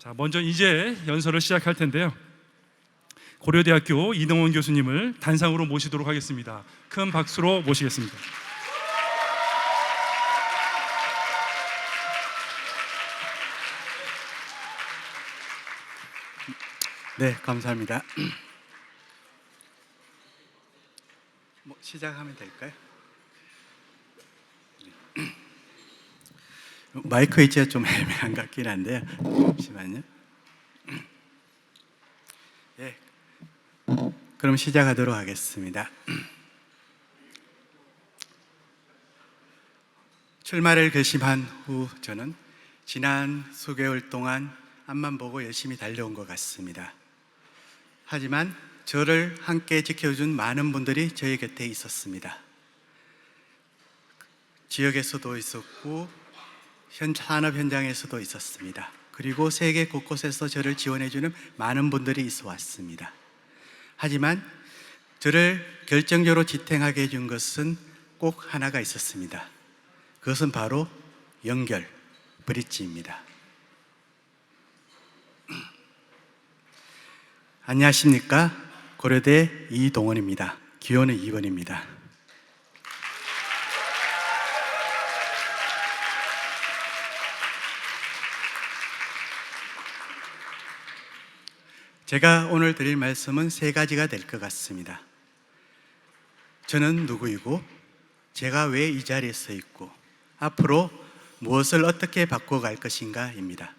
자, 먼저 이제 연설을 시작할 텐데요. 고려대학교 이동원 교수님을 단상으로 모시도록 하겠습니다. 큰 박수로 모시겠습니다. 네, 감사합니다. 시작하면 될까요? 마이크 위치가 좀 애매한 것 같긴 한데요. 잠시만요. 네, 그럼 시작하도록 하겠습니다. 출마를 결심한 후 저는 지난 수개월 동안 앞만 보고 열심히 달려온 것 같습니다. 하지만 저를 함께 지켜준 많은 분들이 저희 곁에 있었습니다. 지역에서도 있었고 산업 현장에서도 있었습니다. 그리고 세계 곳곳에서 저를 지원해주는 많은 분들이 있어 왔습니다. 하지만 저를 결정적으로 지탱하게 해준 것은 꼭 하나가 있었습니다. 그것은 바로 연결, 브릿지입니다. 안녕하십니까? 고려대 이동원입니다. 기호는 2번입니다. 제가 오늘 드릴 말씀은 세 가지가 될 것 같습니다. 저는 누구이고, 제가 왜 이 자리에 서 있고, 앞으로 무엇을 어떻게 바꿔갈 것인가입니다.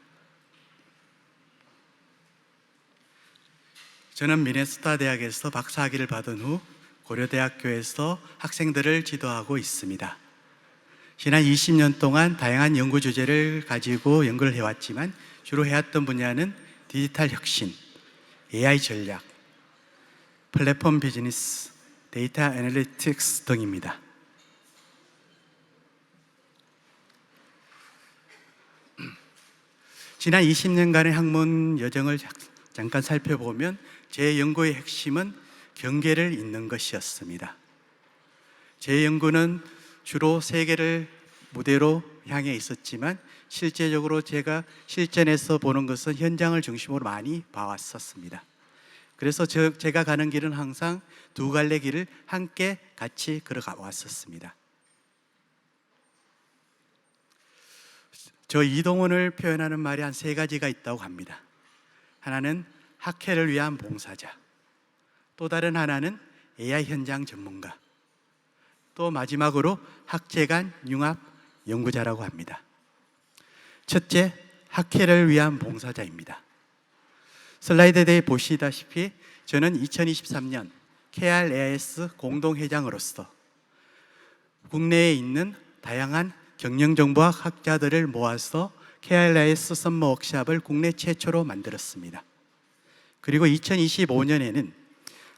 저는 미네소타 대학에서 박사학위를 받은 후 고려대학교에서 학생들을 지도하고 있습니다. 지난 20년 동안 다양한 연구 주제를 가지고 연구를 해왔지만 주로 해왔던 분야는 디지털 혁신, AI 전략, 플랫폼 비즈니스, 데이터 애널리틱스 등입니다. 지난 20년간의 학문 여정을 잠깐 살펴보면 제 연구의 핵심은 경계를 잇는 것이었습니다. 제 연구는 주로 세계를 무대로 향해 있었지만 실제적으로 제가 실전에서 보는 것은 현장을 중심으로 많이 봐왔었습니다. 그래서 제가 가는 길은 항상 두 갈래 길을 함께 같이 걸어가 왔었습니다. 저 이동원을 표현하는 말이 한 세 가지가 있다고 합니다. 하나는 학회를 위한 봉사자, 또 다른 하나는 AI 현장 전문가, 또 마지막으로 학제 간 융합 연구자라고 합니다. 첫째, 학회를 위한 봉사자입니다. 슬라이드에 보시다시피 저는 2023년 KRAS 공동회장으로서 국내에 있는 다양한 경영정보학 학자들을 모아서 KRAS 썸머 워크샵을 국내 최초로 만들었습니다. 그리고 2025년에는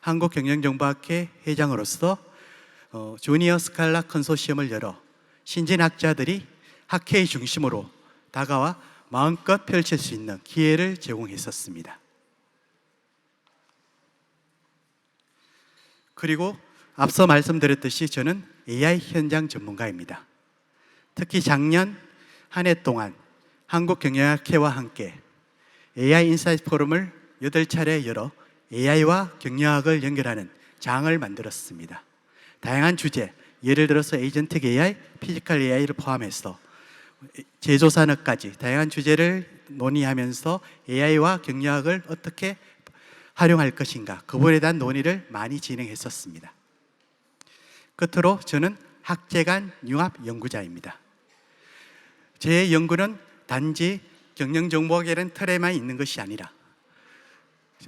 한국경영정보학회 회장으로서 주니어 스칼라 컨소시엄을 열어 신진학자들이 학회의 중심으로 다가와 마음껏 펼칠 수 있는 기회를 제공했었습니다. 그리고 앞서 말씀드렸듯이 저는 AI 현장 전문가입니다. 특히 작년 한 해 동안 한국경영학회와 함께 AI 인사이트 포럼을 8차례 열어 AI와 경영학을 연결하는 장을 만들었습니다. 다양한 주제, 예를 들어서 에이전틱 AI, 피지컬 AI를 포함해서 제조산업까지 다양한 주제를 논의하면서 AI와 경영학을 어떻게 활용할 것인가, 그 부분에 대한 논의를 많이 진행했었습니다. 끝으로 저는 학제 간 융합 연구자입니다. 제 연구는 단지 경영정보학이라는 틀에만 있는 것이 아니라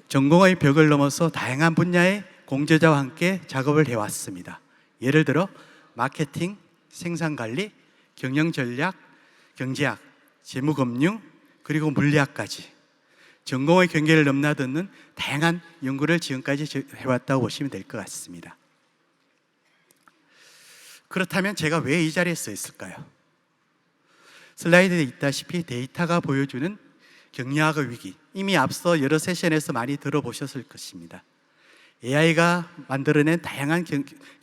전공의 벽을 넘어서 다양한 분야의 공저자와 함께 작업을 해왔습니다. 예를 들어 마케팅, 생산관리, 경영전략, 경제학, 재무금융, 그리고 물리학까지 전공의 경계를 넘나드는 다양한 연구를 지금까지 해왔다고 보시면 될 것 같습니다. 그렇다면 제가 왜 이 자리에 서 있을까요? 슬라이드에 있다시피 데이터가 보여주는 경영학의 위기, 이미 앞서 여러 세션에서 많이 들어보셨을 것입니다. AI가 만들어낸 다양한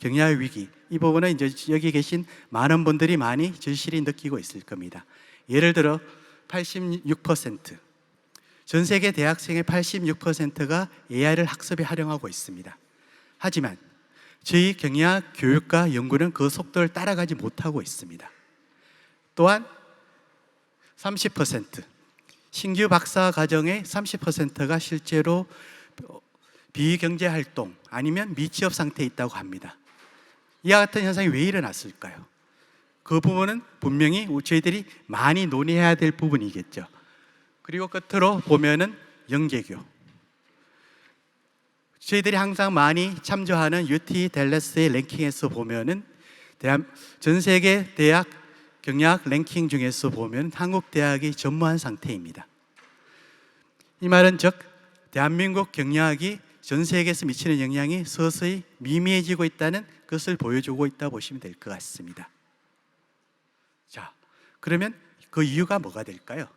경영학의 위기, 이 부분은 이제 여기 계신 많은 분들이 많이 절실히 느끼고 있을 겁니다. 예를 들어 86%, 전 세계 대학생의 86%가 AI를 학습에 활용하고 있습니다. 하지만 저희 경영학 교육과 연구는 그 속도를 따라가지 못하고 있습니다. 또한 30%, 신규 박사 과정의 30%가 실제로 비경제 활동 아니면 미취업 상태에 있다고 합니다. 이와 같은 현상이 왜 일어났을까요? 그 부분은 분명히 저희들이 많이 논의해야 될 부분이겠죠. 그리고 끝으로 보면은 영재교. 저희들이 항상 많이 참조하는 UT 댈러스의 랭킹에서 보면은 전 세계 대학 경영학 랭킹 중에서 보면 한국 대학이 전무한 상태입니다. 이 말은 즉 대한민국 경영학이 전 세계에서 미치는 영향이 서서히 미미해지고 있다는 것을 보여주고 있다 보시면 될 것 같습니다. 자, 그러면 그 이유가 뭐가 될까요?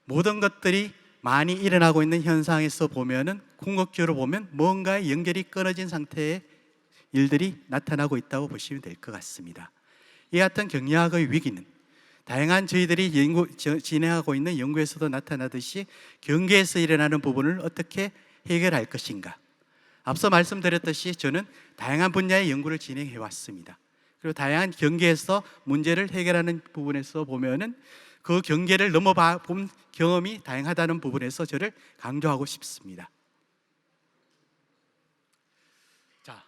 모든 것들이 많이 일어나고 있는 현상에서 보면은 궁극적으로 보면 뭔가의 연결이 끊어진 상태의 일들이 나타나고 있다고 보시면 될 것 같습니다. 이 같은 경영학의 위기는 다양한 저희들이 진행하고 있는 연구에서도 나타나듯이 경계에서 일어나는 부분을 어떻게 해결할 것인가. 앞서 말씀드렸듯이 저는 다양한 분야의 연구를 진행해 왔습니다. 그리고 다양한 경계에서 문제를 해결하는 부분에서 보면은 그 경계를 넘어봐 본 경험이 다양하다는 부분에서 저를 강조하고 싶습니다. 자,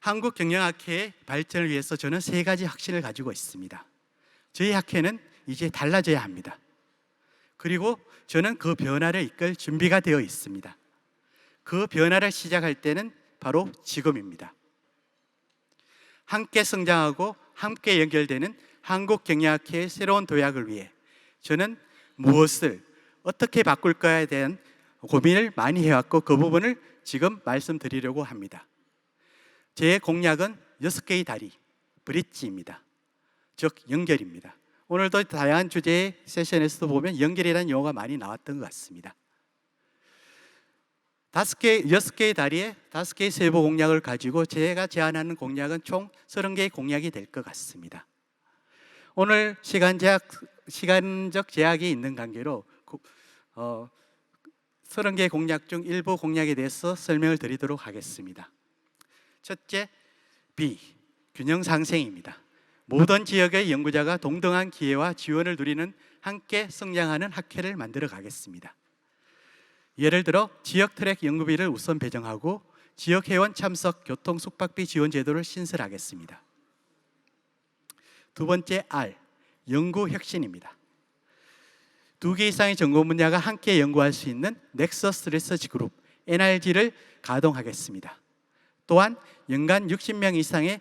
한국 경영학회의 발전을 위해서 저는 3가지 확신을 가지고 있습니다. 저희 학회는 이제 달라져야 합니다. 그리고 저는 그 변화를 이끌 준비가 되어 있습니다. 그 변화를 시작할 때는 바로 지금입니다. 함께 성장하고 함께 연결되는 한국 경영학회의 새로운 도약을 위해 저는 무엇을 어떻게 바꿀까에 대한 고민을 많이 해왔고 그 부분을 지금 말씀드리려고 합니다. 제 공약은 6개의 다리, 브릿지입니다. 즉 연결입니다. 오늘도 다양한 주제의 세션에서도 보면 연결이라는 용어가 많이 나왔던 것 같습니다. 6개의 다리에 5개의 세부 공약을 가지고 제가 제안하는 공약은 총 30개의 공약이 될 것 같습니다. 오늘 시간적 제약이 있는 관계로 30개의 공약 중 일부 공약에 대해서 설명을 드리도록 하겠습니다. 첫째, B, 균형 상생입니다. 모든 지역의 연구자가 동등한 기회와 지원을 누리는 함께 성장하는 학회를 만들어 가겠습니다. 예를 들어 지역 트랙 연구비를 우선 배정하고 지역 회원 참석 교통 숙박비 지원 제도를 신설하겠습니다. 두 번째 R, 연구 혁신입니다. 2개 이상의 전공 분야가 함께 연구할 수 있는 넥서스 리서치 그룹 NRG를 가동하겠습니다. 또한 연간 60명 이상의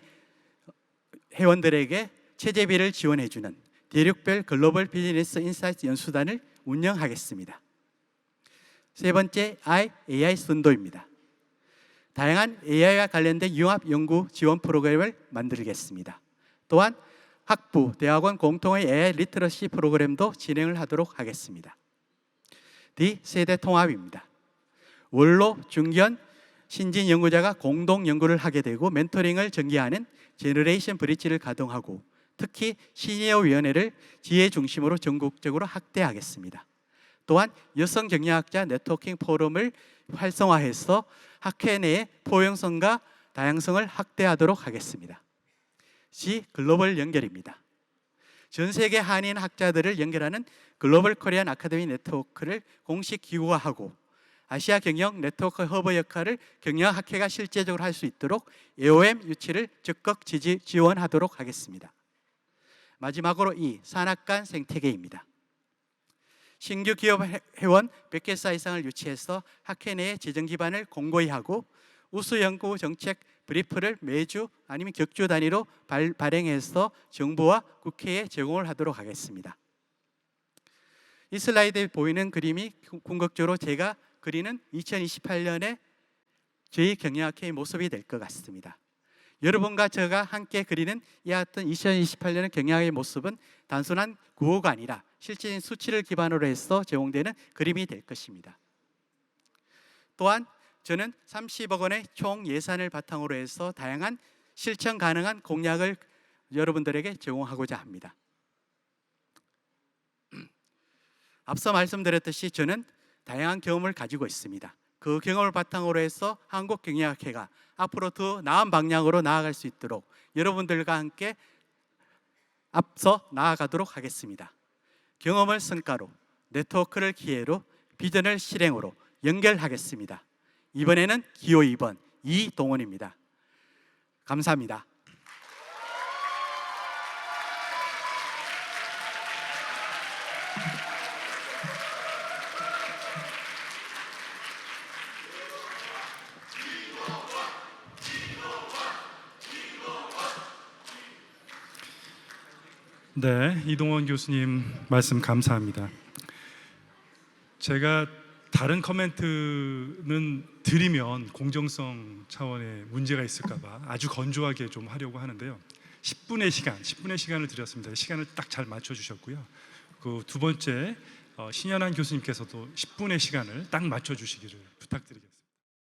회원들에게 체제비를 지원해주는 대륙별 글로벌 비즈니스 인사이트 연수단을 운영하겠습니다. 세 번째, AI 선도입니다. 다양한 AI와 관련된 융합 연구 지원 프로그램을 만들겠습니다. 또한 학부, 대학원 공통의 AI 리터러시 프로그램도 진행을 하도록 하겠습니다. D, 세대 통합입니다. 원로, 중견, 신진 연구자가 공동 연구를 하게 되고 멘토링을 전개하는 제너레이션 브릿지를 가동하고 특히 시니어 위원회를 지혜 중심으로 전국적으로 확대하겠습니다. 또한 여성 경영학자 네트워킹 포럼을 활성화해서 학회 내의 포용성과 다양성을 확대하도록 하겠습니다. C, 글로벌 연결입니다. 전 세계 한인 학자들을 연결하는 글로벌 코리안 아카데미 네트워크를 공식 기구화하고 아시아 경영 네트워크 허브 역할을 경영학회가 실제적으로 할 수 있도록 AOM 유치를 적극 지원하도록 하겠습니다. 마지막으로 E, 산학관 생태계입니다. 신규 기업 회원 100개 이상을 유치해서 학회 내의 재정 기반을 공고히 하고 우수 연구 정책 브리프를 매주 아니면 격주 단위로 발행해서 정부와 국회에 제공을 하도록 하겠습니다. 이 슬라이드에 보이는 그림이 궁극적으로 제가 그리는 2028년의 저희 경영학회의 모습이 될 것 같습니다. 여러분과 제가 함께 그리는 이 같은 2028년의 경영학의 모습은 단순한 구호가 아니라 실질적인 수치를 기반으로 해서 제공되는 그림이 될 것입니다. 또한 저는 30억 원의 총 예산을 바탕으로 해서 다양한 실천 가능한 공약을 여러분들에게 제공하고자 합니다. 앞서 말씀드렸듯이 저는 다양한 경험을 가지고 있습니다. 그 경험을 바탕으로 해서 한국경영학회가 앞으로 더 나은 방향으로 나아갈 수 있도록 여러분들과 함께 앞서 나아가도록 하겠습니다. 경험을 성과로, 네트워크를 기회로, 비전을 실행으로 연결하겠습니다. 이번에는 기호 2번 이동원입니다. 감사합니다. 네, 이동원 교수님 말씀 감사합니다. 제가 다른 코멘트는 드리면 공정성 차원의 문제가 있을까봐 아주 건조하게 좀 하려고 하는데요. 10분의 시간을 드렸습니다. 시간을 딱 잘 맞춰주셨고요. 그 두 번째 신현한 교수님께서도 10분의 시간을 딱 맞춰주시기를 부탁드리겠습니다.